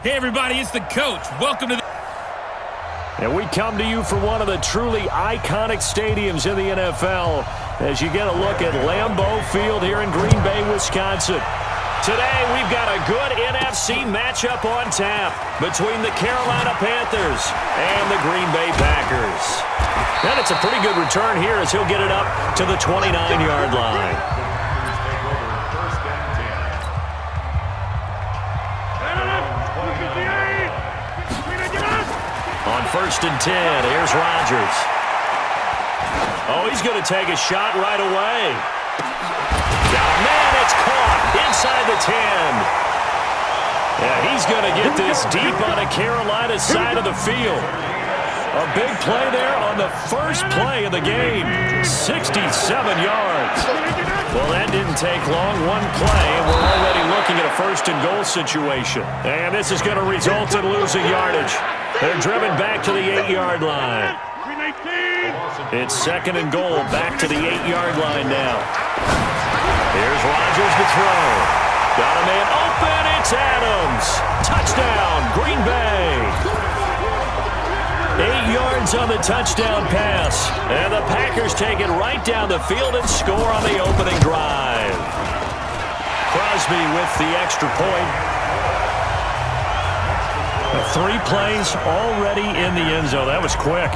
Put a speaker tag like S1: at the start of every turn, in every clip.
S1: Hey, everybody, it's the coach. Welcome to the...
S2: And we come to you from one of the truly iconic stadiums in the NFL as you get a look at Lambeau Field here in Green Bay, Wisconsin. Today, we've got a good NFC matchup on tap between the Carolina Panthers and the Green Bay Packers. And it's a pretty good return here as he'll get it up to the 29-yard line. On 1st and 10, here's Rodgers. Oh, he's going to take a shot right away. Now, man, it's caught inside the 10. Yeah, he's going to get this deep on the Carolina side of the field. A big play there on the first play of the game. 67 yards. Well, that didn't take long. One play, and we're already looking at a 1st and goal situation. And this is going to result in losing yardage. They're driven back to the 8-yard line. It's 2nd and goal, back to the 8-yard line now. Here's Rodgers to throw. Got a man open, it's Adams. Touchdown, Green Bay. 8 yards on the touchdown pass. And the Packers take it right down the field and score on the opening drive. Crosby with the extra point. 3 plays already in the end zone. That was quick.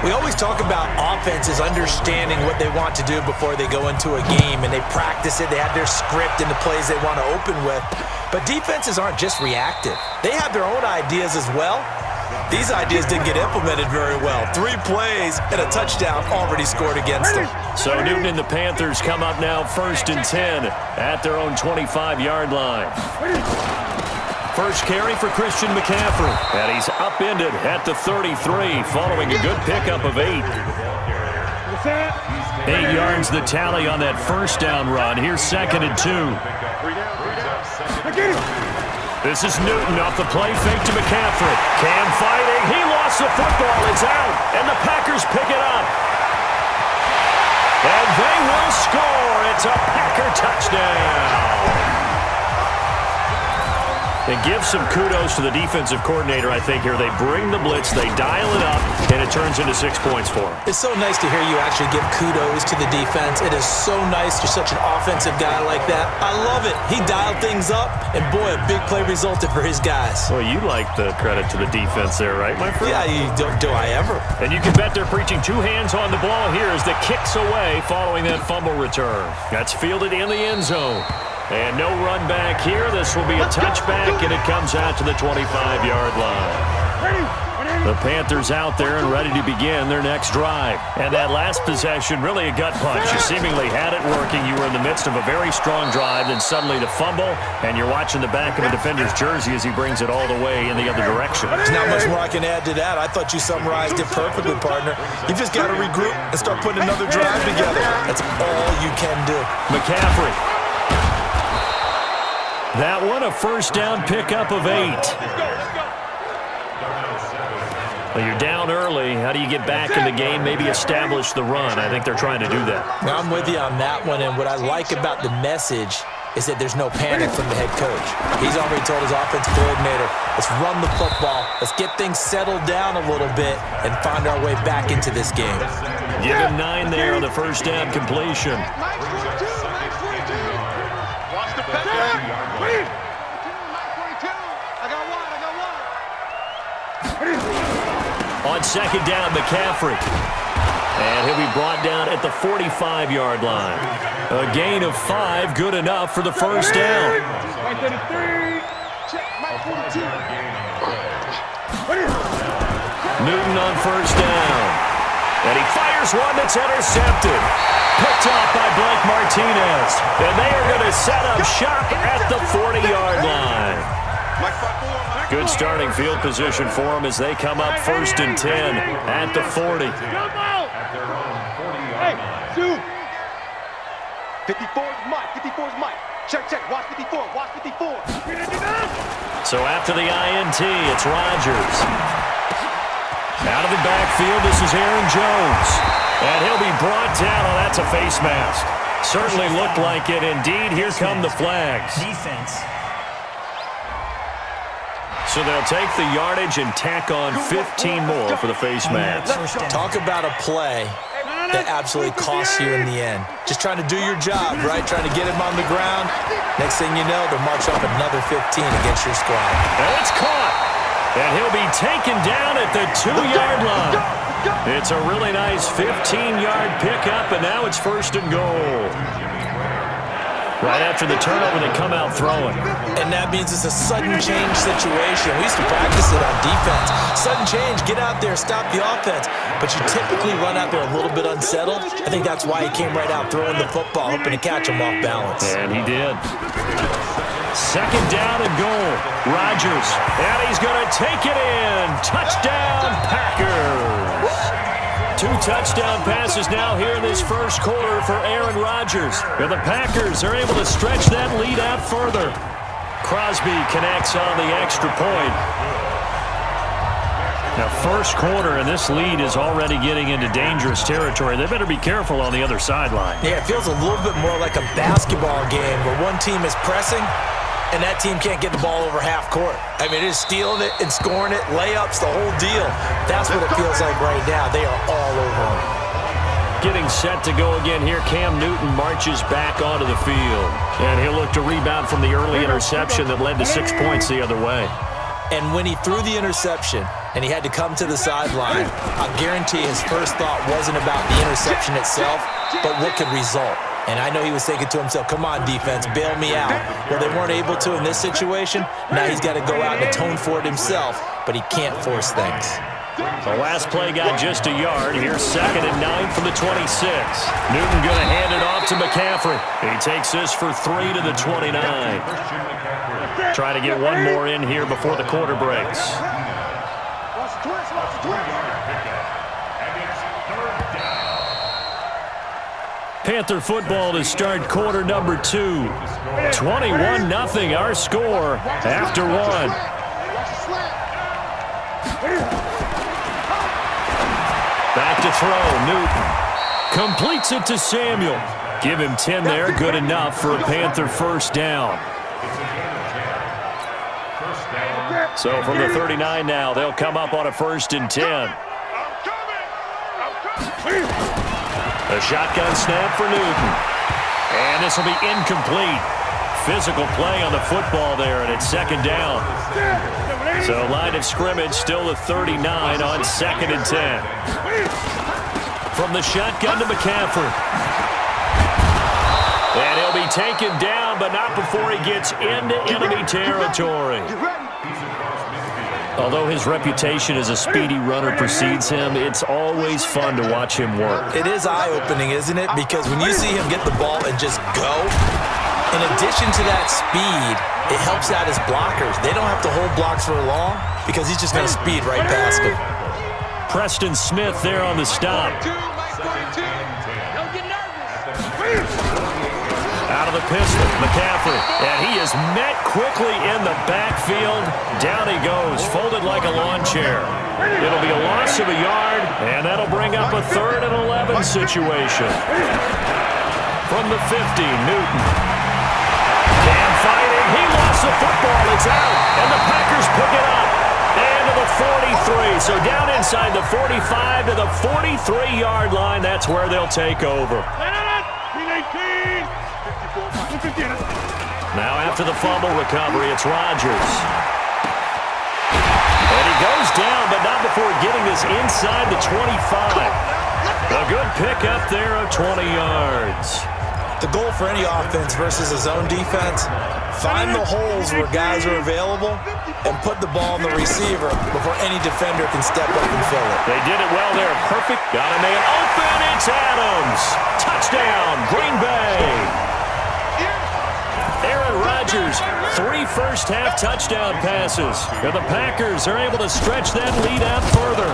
S3: We always talk about offenses understanding what they want to do before they go into a game, and they practice it. They have their script and the plays they want to open with. But defenses aren't just reactive. They have their own ideas as well. These ideas didn't get implemented very well. 3 plays and a touchdown already scored against them.
S2: So Newton and the Panthers come up now 1st and 10 at their own 25-yard line. First carry for Christian McCaffrey. And he's upended at the 33 following a good pickup of 8. 8 yards the tally on that first down run. Here's 2nd and 2. This is Newton off the play fake to McCaffrey. Cam fighting. He lost the football. It's out. And the Packers pick it up. And they will score. It's a Packer touchdown. And give some kudos to the defensive coordinator, I think, here. They bring the blitz, they dial it up, and it turns into 6 points for them.
S3: It's so nice to hear you actually give kudos to the defense. It is so nice. You're such an offensive guy like that. I love it. He dialed things up, and boy, a big play resulted for his guys.
S2: Well, you like the credit to the defense there, right, my friend?
S3: Yeah, do I ever.
S2: And you can bet they're preaching 2 hands on the ball here as the kick's away following that fumble return. That's fielded in the end zone. And no run back here. This will be a touchback, and it comes out to the 25-yard line. The Panthers out there and ready to begin their next drive. And that last possession, really a gut punch. You seemingly had it working. You were in the midst of a very strong drive, then suddenly the fumble, and you're watching the back of a defender's jersey as he brings it all the way in the other direction.
S3: There's not much more I can add to that. I thought you summarized it perfectly, partner. You just got to regroup and start putting another drive together. That's all you can do.
S2: McCaffrey. That one, a first down pickup of 8. Well, you're down early. How do you get back in the game, maybe establish the run? I think they're trying to do that.
S3: Now, I'm with you on that one, and what I like about the message is that there's no panic from the head coach. He's already told his offensive coordinator, let's run the football, let's get things settled down a little bit, and find our way back into this game.
S2: Give him 9 there on the first down completion. On 2nd down, McCaffrey. And he'll be brought down at the 45-yard line. A gain of 5, good enough for the first down. Newton on first down. And he fires one that's intercepted. Picked off by Blake Martinez. And they are going to set up shop at the 40-yard line. Good starting field position for them as they come up 1st and 10 at the 40.
S4: Hey, 54 is Mike. 54 is Mike. Check. Watch 54. Watch 54.
S2: So after the INT, it's Rodgers. Out of the backfield, this is Aaron Jones. And he'll be brought down. Oh, that's a face mask. Certainly looked like it. Indeed, here come the flags.
S5: Defense.
S2: So they'll take the yardage and tack on 15 more for the face mask.
S3: Talk about a play that absolutely costs you in the end. Just trying to do your job, right? Trying to get him on the ground. Next thing you know, they'll march off another 15 against your squad.
S2: And it's caught. And he'll be taken down at the 2-yard line. It's a really nice 15-yard pickup, and now it's 1st and goal. Right after the turnover, they come out throwing.
S3: And that means it's a sudden change situation. We used to practice it on defense. Sudden change, get out there, stop the offense. But you typically run out there a little bit unsettled. I think that's why he came right out throwing the football, hoping to catch him off balance.
S2: And he did. 2nd down and goal. Rodgers, and he's going to take it in. Touchdown, Packers. 2 touchdown passes now here in this first quarter for Aaron Rodgers. And the Packers are able to stretch that lead out further. Crosby connects on the extra point. Now, first quarter, and this lead is already getting into dangerous territory. They better be careful on the other sideline.
S3: Yeah, it feels a little bit more like a basketball game where one team is pressing and that team can't get the ball over half court. I mean, it is stealing it and scoring it, layups, the whole deal. That's what it feels like right now. They are all over them.
S2: Getting set to go again here, Cam Newton marches back onto the field. And he'll look to rebound from the early interception that led to 6 points the other way.
S3: And when he threw the interception and he had to come to the sideline, I guarantee his first thought wasn't about the interception itself, but what could result. And I know he was thinking to himself, come on, defense, bail me out. Well, they weren't able to in this situation. Now he's got to go out and atone for it himself, but he can't force things.
S2: The last play got just a yard. Here's 2nd and 9 from the 26. Newton going to hand it off to McCaffrey. He takes this for 3 to the 29. Trying to get one more in here before the quarter breaks. Panther football to start quarter number 2. 21-0 our score after 1. Back to throw, Newton. Completes it to Samuel. Give him 10 there, good enough for a Panther first down. So from the 39 now, they'll come up on a 1st and 10. A shotgun snap for Newton. And this will be incomplete. Physical play on the football there, and it's 2nd down. So line of scrimmage still the 39 on 2nd and 10. From the shotgun to McCaffrey. And he'll be taken down, but not before he gets into enemy territory. Although his reputation as a speedy runner precedes him, it's always fun to watch him work.
S3: It is eye-opening, isn't it? Because when you see him get the ball and just go, in addition to that speed, it helps out his blockers. They don't have to hold blocks for long because he's just going to speed right past them.
S2: Preston Smith there on the stop. Out of the pistol, McCaffrey, and he is met quickly in the backfield. Down he goes, folded like a lawn chair. It'll be a loss of a yard, and that'll bring up a 3rd and 11 situation. From the 50, Newton. And fighting, he lost the football, it's out, and the Packers pick it up. And to the 43, so down inside the 45 to the 43-yard line, that's where they'll take over. Now after the fumble recovery, it's Rodgers. And he goes down, but not before getting this inside the 25. A good pickup there of 20 yards.
S3: The goal for any offense versus a zone defense, find the holes where guys are available and put the ball in the receiver before any defender can step up and fill it.
S2: They did it well there. Perfect. Got a man open. It's Adams. Touchdown, Green Bay. Aaron Rodgers, 3 first-half touchdown passes. And the Packers are able to stretch that lead out further.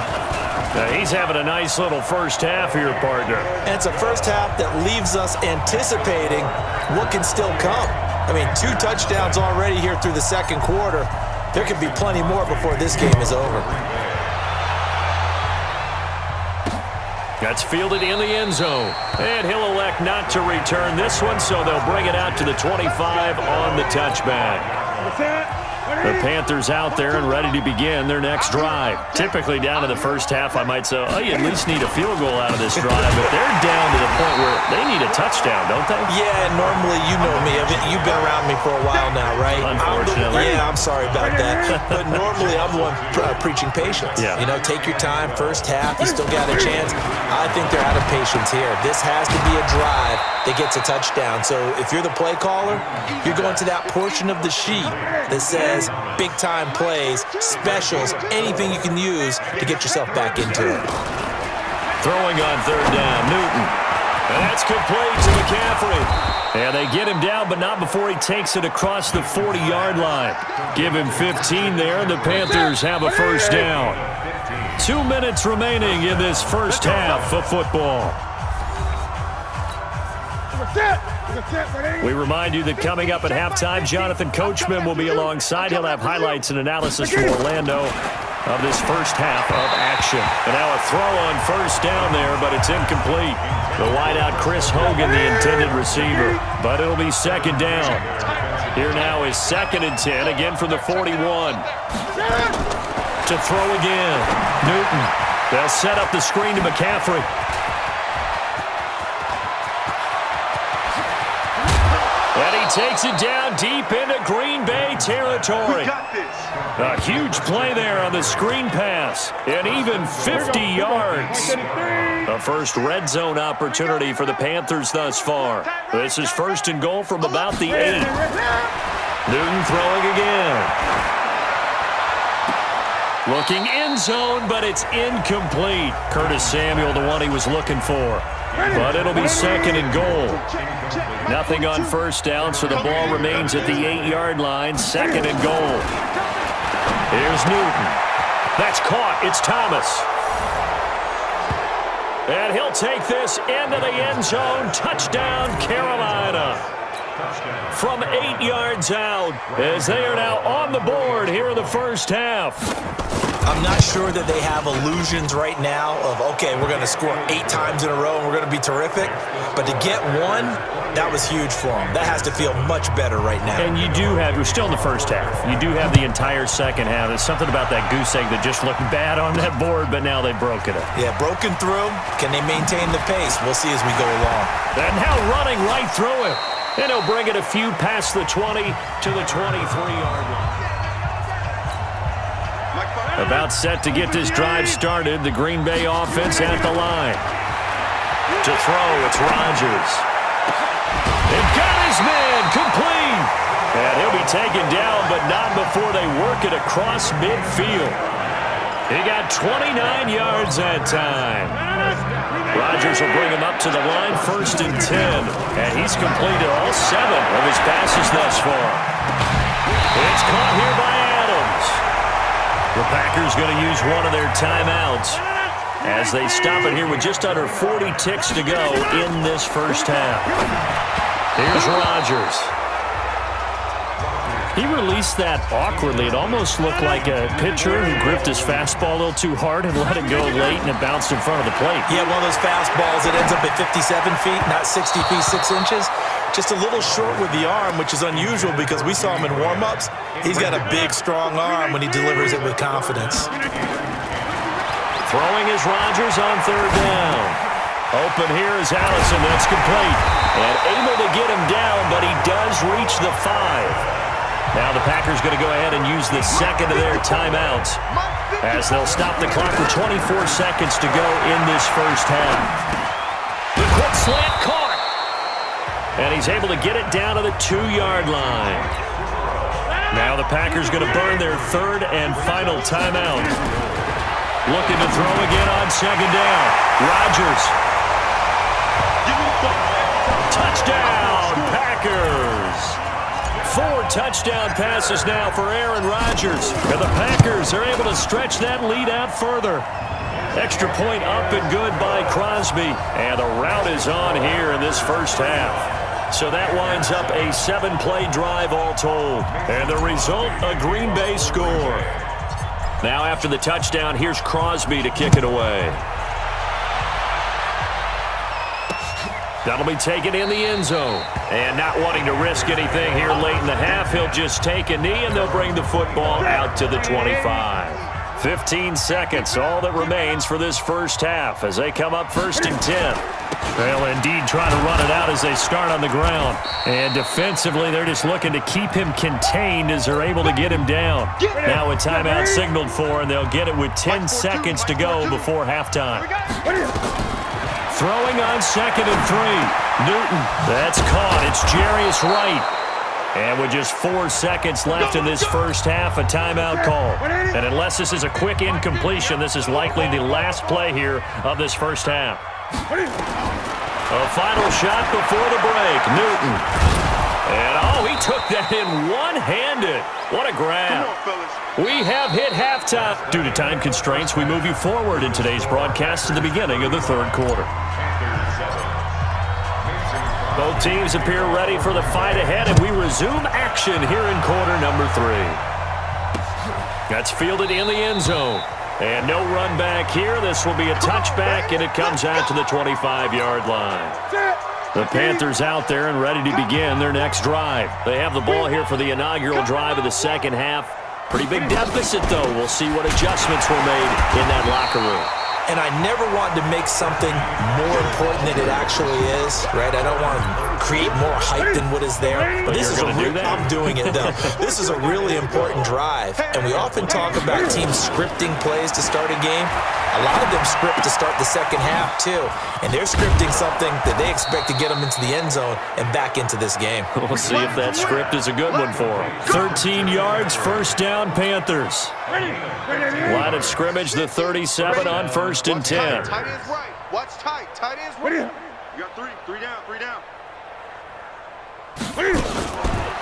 S2: Now he's having a nice little first half here, partner.
S3: And it's a first half that leaves us anticipating what can still come. I mean, 2 touchdowns already here through the 2nd quarter. There could be plenty more before this game is over.
S2: That's fielded in the end zone. And he'll elect not to return this one, so they'll bring it out to the 25 on the touchback. The Panthers out there and ready to begin their next drive. Typically down in the first half, I might say, oh, you at least need a field goal out of this drive, but they're down to the point where they need a touchdown, don't they?
S3: Yeah, normally, you know me. You've been around me for a while now, right?
S2: Unfortunately.
S3: I'm sorry about that. But normally, I'm the one preaching patience.
S2: Yeah.
S3: You know, take your time, first half, you still got a chance. I think they're out of patience here. This has to be a drive that gets a touchdown. So if you're the play caller, you're going to that portion of the sheet that says big-time plays, specials, anything you can use to get yourself back into it.
S2: Throwing on third down, Newton. And that's complete to McCaffrey. And they get him down, but not before he takes it across the 40-yard line. Give him 15 there, and the Panthers have a first down. 2 minutes remaining in this first half of football. We remind you that coming up at halftime, Jonathan Coachman will be alongside. He'll have highlights and analysis from Orlando of this first half of action. And now a throw on first down there, but it's incomplete. The wideout, Chris Hogan, the intended receiver. But it'll be second down. Here now is 2nd and 10, again from the 41. To throw again, Newton. They'll set up the screen to McCaffrey. And he takes it down deep into Green Bay territory. A huge play there on the screen pass. And even 50 yards. The first red zone opportunity for the Panthers thus far. This is 1st and goal from about the 8. Newton throwing again. Looking end zone, but it's incomplete. Curtis Samuel, the one he was looking for. But it'll be 2nd and goal. Nothing on first down, so the ball remains at the 8-yard line. 2nd and goal. Here's Newton. That's caught. It's Thomas. And he'll take this into the end zone. Touchdown, Carolina. From 8 yards out, as they are now on the board here in the first half.
S3: I'm not sure that they have illusions right now of, okay, we're going to score 8 times in a row and we're going to be terrific. But to get one, that was huge for them. That has to feel much better right now.
S2: And you do have, we're still in the first half. You do have the entire second half. There's something about that goose egg that just looked bad on that board, but now they've broken it.
S3: Yeah, broken through. Can they maintain the pace? We'll see as we go along.
S2: And now running right through it. And he'll bring it a few past the 20 to the 23-yard line. About set to get this drive started. The Green Bay offense at the line. To throw, it's Rodgers. They've got his man complete. And he'll be taken down, but not before they work it across midfield. He got 29 yards that time. Rodgers will bring him up to the line, 1st and 10. And he's completed all 7 of his passes thus far. It's caught here by Adams. The Packers going to use one of their timeouts as they stop it here with just under 40 ticks to go in this first half. Here's Rodgers. He released that awkwardly. It almost looked like a pitcher who gripped his fastball a little too hard and let it go late, and it bounced in front of the plate.
S3: Yeah, one of those fastballs that ends up at 57 feet, not 60 feet, 6 inches. Just a little short with the arm, which is unusual because we saw him in warm-ups. He's got a big, strong arm when he delivers it with confidence.
S2: Throwing is Rodgers on third down. Open here is Allison. That's complete. And able to get him down, but he does reach the 5. Now the Packers going to go ahead and use the second of their timeouts as they'll stop the clock with 24 seconds to go in this first half. The quick slant caught. And he's able to get it down to the 2-yard line. Now the Packers going to burn their 3rd and final timeout. Looking to throw again on 2nd down. Rodgers. Touchdown, Packers. 4 touchdown passes now for Aaron Rodgers. And the Packers are able to stretch that lead out further. Extra point up and good by Crosby. And the route is on here in this first half. So that winds up a 7-play drive all told. And the result, a Green Bay score. Now after the touchdown, here's Crosby to kick it away. That'll be taken in the end zone. And not wanting to risk anything here late in the half, he'll just take a knee, and they'll bring the football out to the 25. 15 seconds, all that remains for this first half as they come up 1st and 10.
S1: Well, indeed, trying to run it out as they start on the ground. And defensively, they're just looking to keep him contained as they're able to get him down. Now a timeout signaled for, and they'll get it with 10 seconds to go before halftime. Throwing on 2nd and 3. Newton, that's caught. It's Jarius Wright. And with just 4 seconds left in this first half, a timeout call. And unless this is a quick incompletion, this is likely the last play here of this first half. A final shot before the break. Newton. And, he took that in one-handed. What a grab. We have hit halftime. Due to time constraints, we move you forward in today's broadcast to the beginning of the third quarter. Both teams appear ready for the fight ahead, and we resume action here in quarter number 3. That's fielded in the end zone. And no run back here. This will be a touchback, and it comes out to the 25-yard line. The Panthers out there and ready to begin their next drive. They have the ball here for the inaugural drive of the second half. Pretty big deficit, though. We'll see what adjustments were made in that locker room.
S3: And I never want to make something more important than it actually is, right? I don't want to create more hype than what is there.
S2: But
S3: this is
S2: I'm
S3: doing it, though. This is a really important drive. And we often talk about teams scripting plays to start a game. A lot of them script to start the second half, too. And they're scripting something that they expect to get them into the end zone and back into this game.
S2: We'll see if that script is a good one for them. 13 yards, first down, Panthers. Line of scrimmage, the 37 on 1st and 10.
S4: Tight ends right. Watch tight. Tight ends right. You got three down.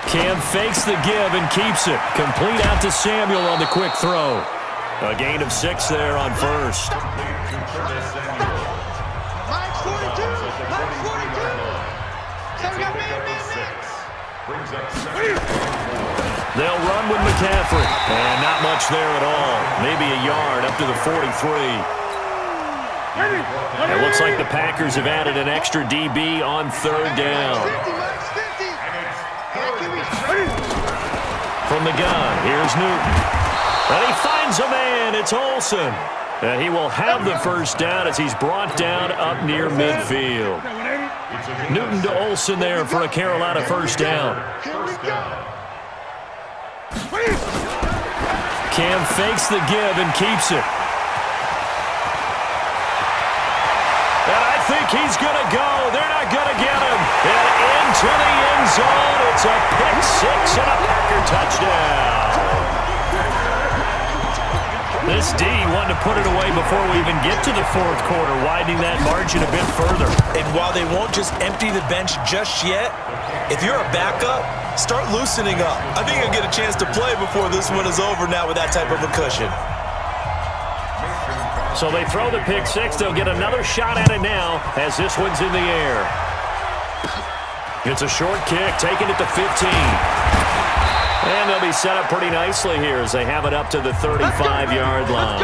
S2: Cam fakes the give and keeps it. Complete out to Samuel on the quick throw. A gain of 6 there on first.
S4: Mike's 42. So we got man.
S2: They'll run with McCaffrey. And not much there at all. Maybe a yard up to the 43. It looks like the Packers have added an extra DB on 3rd down. From the gun, here's Newton. And he finds a man. It's Olsen. And he will have the first down as he's brought down up near midfield. Newton to Olsen there for a Carolina first down. Cam fakes the give and keeps it. And I think he's going to go. They're not going to get him. And into the end zone. It's a pick 6 and a Packer touchdown. This D wanted to put it away before we even get to the fourth quarter, widening that margin a bit further.
S3: And while they won't just empty the bench just yet, if you're a backup, start loosening up. I think you'll get a chance to play before this one is over now with that type of a cushion.
S2: So they throw the pick 6. They'll get another shot at it now as this one's in the air. It's a short kick, taking it to 15. And they'll be set up pretty nicely here as they have it up to the 35-yard line.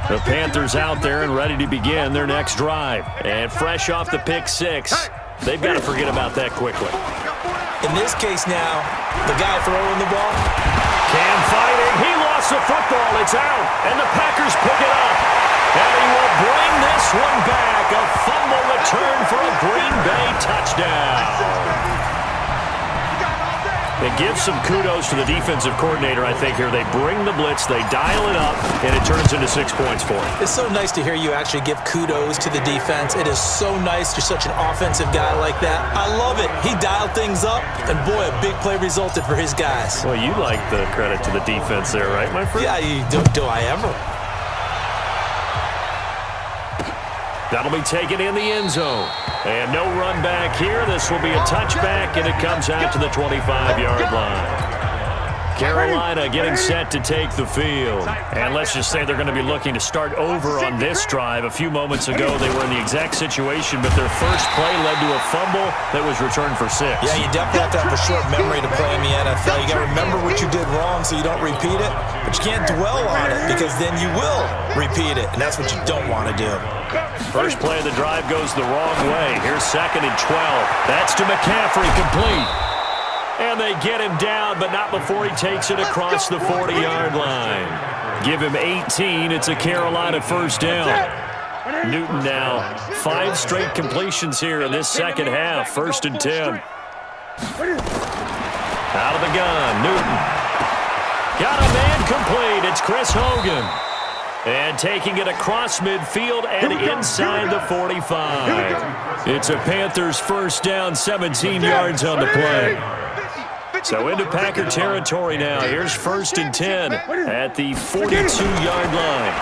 S2: The Panthers out there and ready to begin their next drive. And fresh off the pick 6, they've got to forget about that quickly.
S3: In this case now, the guy throwing the ball.
S2: Cam fighting. He lost the football. It's out. And the Packers pick it up. And he will bring this one back. A fumble return for a Green Bay touchdown. They give some kudos to the defensive coordinator, I think, here. They bring the blitz, they dial it up, and it turns into 6 points for them.
S3: It's so nice to hear you actually give kudos to the defense. It is so nice. You're such an offensive guy like that. I love it. He dialed things up, and boy, a big play resulted for his guys.
S2: Well, you like the credit to the defense there, right, my friend?
S3: Yeah, do I ever?
S2: That'll be taken in the end zone. And no run back here. This will be a touchback, and it comes out to the 25-yard line.
S1: Carolina getting set to take the field. And let's just say they're going to be looking to start over on this drive. A few moments ago, they were in the exact situation, but their first play led to a fumble that was returned for 6.
S3: Yeah, you definitely have to have a short memory to play in the NFL. You got to remember what you did wrong so you don't repeat it, but you can't dwell on it because then you will repeat it, and that's what you don't want to do.
S1: First play of the drive goes the wrong way. Here's 2nd and 12. That's to McCaffrey, complete. And they get him down, but not before he takes it across the 40-yard line. Give him 18. It's a Carolina first down. Newton now 5 straight completions here in this second half. 1st and 10. Out of the gun, Newton. Got a man complete. It's Chris Hogan. And taking it across midfield and inside the 45. It's a Panthers first down, 17 yards on the play. So into Packer territory now. Here's 1st and 10 at the 42-yard line.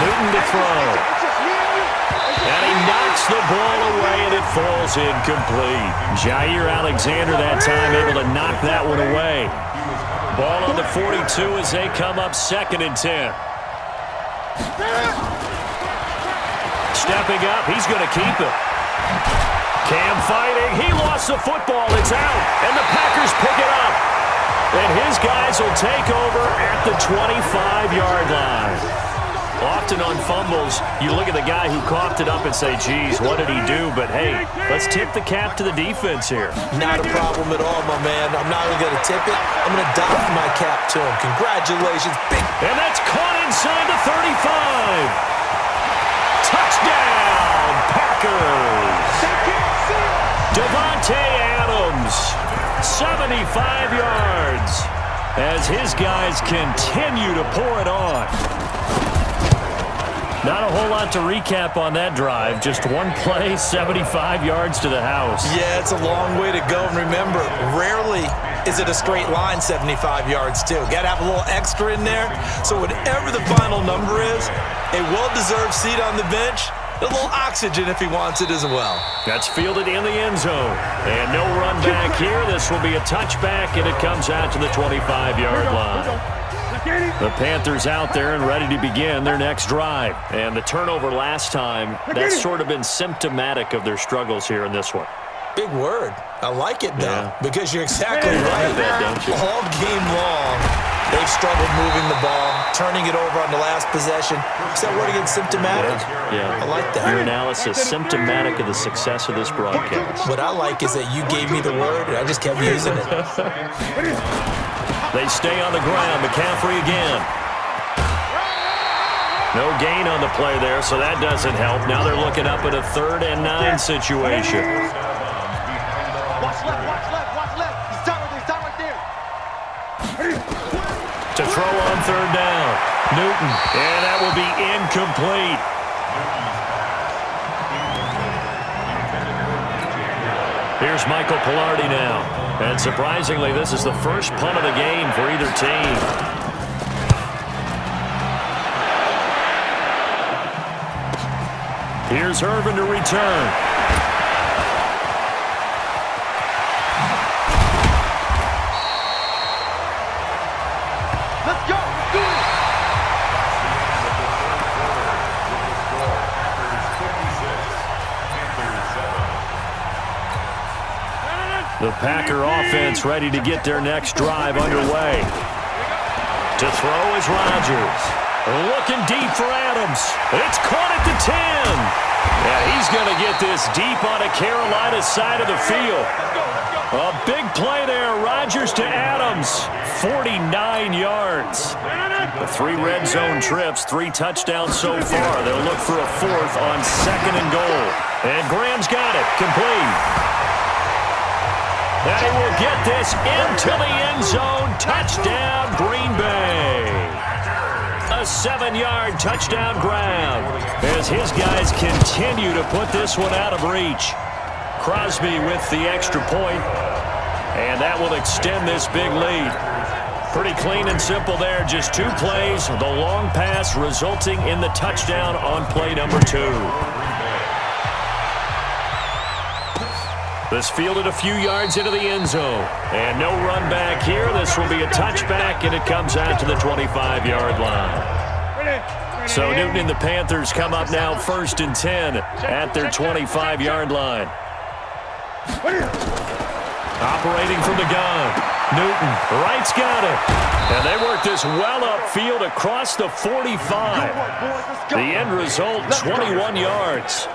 S1: Newton to throw. And he knocks the ball away, and it falls incomplete. Jair Alexander that time able to knock that one away. Ball on the 42 as they come up 2nd and 10. Stepping up, he's going to keep it. Cam fighting. He lost the football. It's out. And the Packers pick it up. And his guys will take over at the 25-yard line. Often on fumbles, you look at the guy who coughed it up and say, geez, what did he do? But, hey, let's tip the cap to the defense here.
S3: Not a problem at all, my man. I'm not even going to tip it. I'm going to doff my cap to him. Congratulations. Big.
S1: And that's caught inside the 35. Touchdown, Packers. Devontae Adams, 75 yards, as his guys continue to pour it on. Not a whole lot to recap on that drive. Just one play, 75 yards to the house.
S3: Yeah, it's a long way to go. And remember, rarely is it a straight line 75 yards, too. Got to have a little extra in there. So whatever the final number is, a well-deserved seat on the bench, a little oxygen if he wants it as well.
S1: That's fielded in the end zone. And no run back here. This will be a touchback, and it comes out to the 25-yard line. The Panthers out there and ready to begin their next drive. And the turnover last time, that's sort of been symptomatic of their struggles here in this one.
S3: Big word. I like it, though,
S1: Yeah.
S3: because you're exactly right.
S1: That, don't you?
S3: All game long, they've struggled moving the ball, turning it over on the last possession. Is that word again, symptomatic?
S1: Yeah.
S3: I like that.
S1: Your analysis, symptomatic of the success of this broadcast.
S3: What I like is that you gave me the word, and I just kept using it.
S1: They stay on the ground. McCaffrey again. No gain on the play there, so that doesn't help. Now they're looking up at a 3rd and 9 situation.
S4: Watch left. He's down right there.
S1: To throw on 3rd down. Newton. And that will be incomplete. Here's Michael Pilardi now. And surprisingly, this is the first punt of the game for either team. Here's Irvin to return.
S4: Let's go. Let's do it.
S1: The Packer offense ready to get their next drive underway. To throw is Rodgers. Looking deep for Adams. It's caught at the 10. And he's going to get this deep on a Carolina side of the field. A big play there. Rodgers to Adams. 49 yards. The 3 red zone trips, 3 touchdowns so far. They'll look for a 4th on 2nd and goal. And Graham's got it. Complete. And he will get this into the end zone. Touchdown, Green Bay. A 7-yard touchdown grab as his guys continue to put this one out of reach. Crosby with the extra point, and that will extend this big lead. Pretty clean and simple there. Just 2 plays. The long pass resulting in the touchdown on play number 2. This fielded a few yards into the end zone. And no run back here. This will be a touchback, and it comes out to the 25-yard line. So Newton and the Panthers come up now 1st and 10 at their 25-yard line. Operating from the gun. Newton, right's got it. And they work this well upfield across the 45. The end result, 21 yards.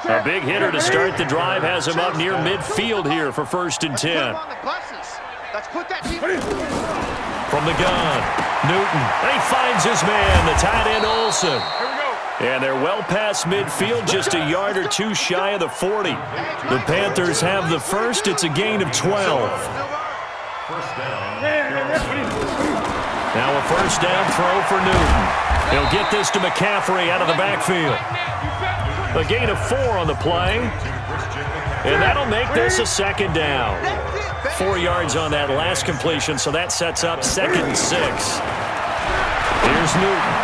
S1: A big hitter to start the drive has him up near midfield here for 1st and 10. From the gun, Newton, and he finds his man, the tight end Olsen. And they're well past midfield, just a yard or two shy of the 40. The Panthers have the first. It's a gain of 12. Now a first down throw for Newton. He'll get this to McCaffrey out of the backfield. A gain of 4 on the play. And that'll make this a second down. 4 yards on that last completion, so that sets up 2nd and 6. Here's Newton.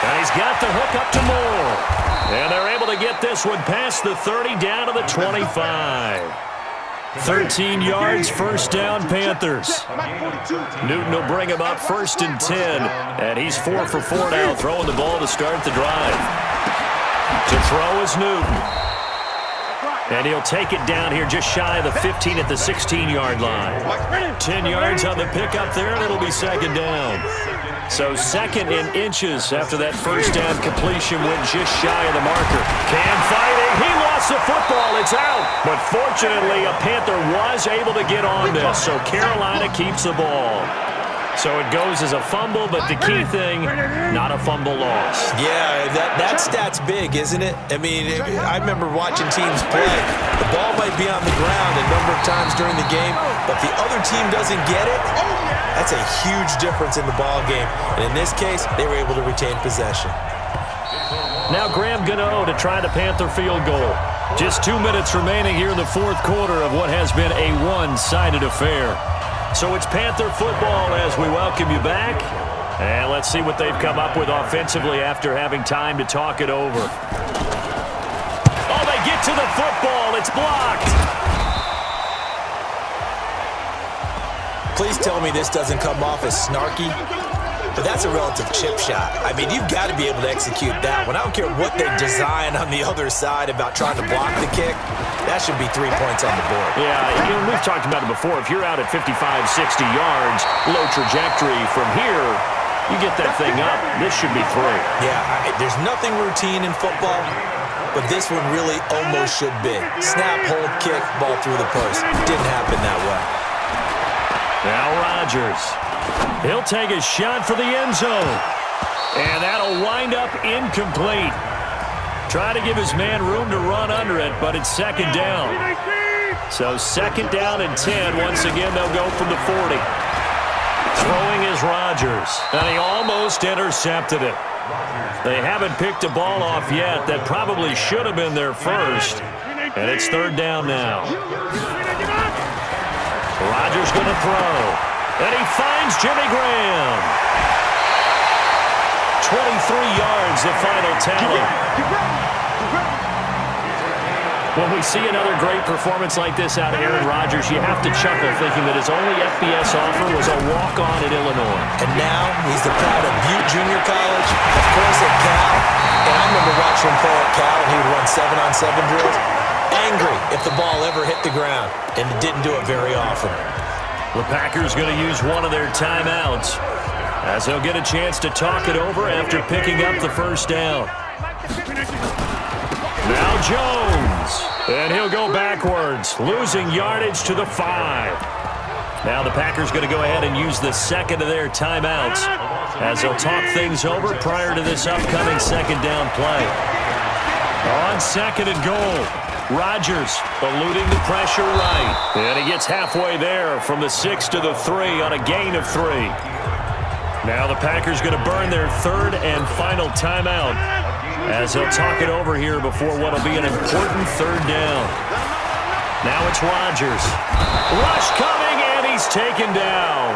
S1: And he's got the hook up to Moore. And they're able to get this one past the 30 down to the 25. 13 yards, first down, Panthers. Newton will bring him up 1st and 10. And he's 4 for 4 now, throwing the ball to start the drive. To throw is Newton. And he'll take it down here just shy of the 15 at the 16-yard line. 10 yards on the pickup there, and it'll be second down. So 2nd in inches after that first down completion went just shy of the marker. Cam fighting. He lost the football. It's out. But fortunately, a Panther was able to get on this, so Carolina keeps the ball. So it goes as a fumble, but the key thing, not a fumble loss.
S3: Yeah, that stat's big, isn't it? I mean, I remember watching teams play. The ball might be on the ground a number of times during the game, but the other team doesn't get it. That's a huge difference in the ball game. And in this case, they were able to retain possession.
S1: Now Graham Gano to try the Panther field goal. Just 2 minutes remaining here in the 4th quarter of what has been a one-sided affair. So it's Panther football as we welcome you back. And let's see what they've come up with offensively after having time to talk it over. Oh, they get to the football. It's blocked.
S3: Please tell me this doesn't come off as snarky, but that's a relative chip shot. I mean, you've got to be able to execute that one. I don't care what they design on the other side about trying to block the kick. That should be 3 points on the board.
S1: Yeah, we've talked about it before. If you're out at 55, 60 yards, low trajectory from here, you get that thing up. This should be 3.
S3: Yeah, there's nothing routine in football, but this one really almost should be. Snap, hold, kick, ball through the post. Didn't happen that way.
S1: Now Rodgers. He'll take a shot for the end zone. And that'll wind up incomplete. Try to give his man room to run under it, but it's second down. So 2nd down and 10. Once again, they'll go from the 40. Throwing is Rodgers, and he almost intercepted it. They haven't picked a ball off yet. That probably should have been their first. And it's 3rd down now. Rodgers going to throw. And he finds Jimmy Graham. 23 yards, the final tally. When we see another great performance like this out of Aaron Rodgers, you have to chuckle thinking that his only FBS offer was a walk-on at Illinois.
S3: And now he's the pride of Butte Junior College, of course at Cal. And I remember watching him play at Cal, and he would run 7-on-7 drills. Angry if the ball ever hit the ground, and didn't do it very often.
S1: The Packers going to use one of their timeouts as they'll get a chance to talk it over after picking up the first down. Now Jones, and he'll go backwards, losing yardage to the 5. Now the Packers going to go ahead and use the second of their timeouts as they'll talk things over prior to this upcoming second down play. On 2nd and goal. Rodgers eluding the pressure right. And he gets halfway there from the 6 to the 3 on a gain of 3. Now the Packers going to burn their 3rd and final timeout as they'll talk it over here before what will be an important 3rd down. Now it's Rodgers. Rush coming, and he's taken down.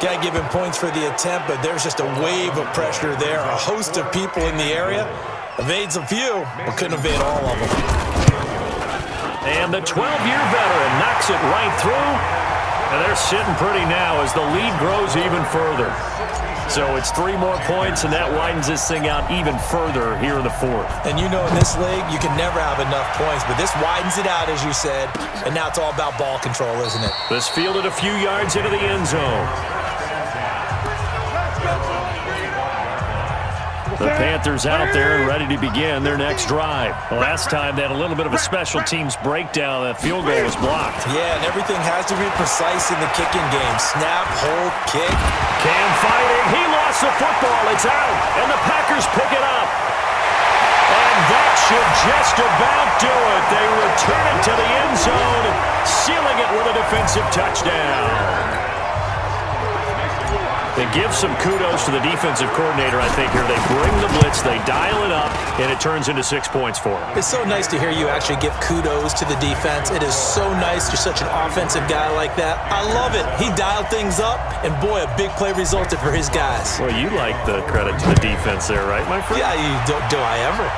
S3: Got to give him points for the attempt, but there's just a wave of pressure there. A host of people in the area. Evades a few, but couldn't evade all of them.
S2: And the 12-year veteran knocks it right through. And they're sitting pretty now as the lead grows even further. So it's 3 more points, and that widens this thing out even further here in the fourth.
S3: And you know in this league, you can never have enough points, but this widens it out, as you said, and now it's all about ball control, isn't it?
S2: This fielded a few yards into the end zone. The Panthers out there and ready to begin their next drive. Last time they had a little bit of a special teams breakdown. That field goal was blocked.
S3: Yeah, and everything has to be precise in the kicking game. Snap, hold, kick.
S2: Cam fighting. He lost the football. It's out. And the Packers pick it up. And that should just about do it. They return it to the end zone, sealing it with a defensive touchdown. They give some kudos to the defensive coordinator, I think, here. They bring the blitz, they dial it up, and it turns into 6 points for them.
S3: It's so nice to hear you actually give kudos to the defense. It is so nice. You're such an offensive guy like that. I love it. He dialed things up, and boy, a big play resulted for his guys.
S2: Well, you like the credit to the defense there, right, my friend?
S3: Yeah, do I ever?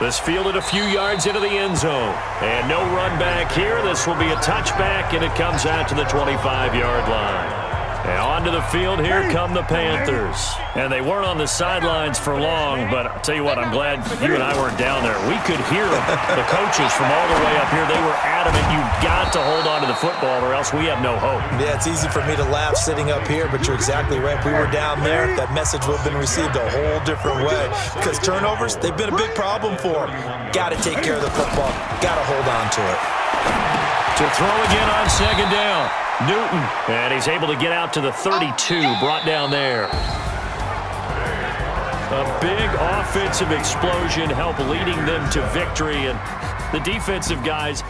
S2: This fielded a few yards into the end zone. And no run back here. This will be a touchback, and it comes out to the 25-yard line. And onto the field, here come the Panthers. And they weren't on the sidelines for long, but I'll tell you what, I'm glad you and I weren't down there. We could hear them, the coaches from all the way up here. They were adamant, you've got to hold on to the football or else we have no hope.
S3: Yeah, it's easy for me to laugh sitting up here, but you're exactly right. If we were down there, that message would have been received a whole different way. Because turnovers, they've been a big problem for them. Got to take care of the football. Got to hold on to it.
S2: To throw again on second down. Newton, and he's able to get out to the 32, brought down there. A big offensive explosion helped leading them to victory, and the defensive guys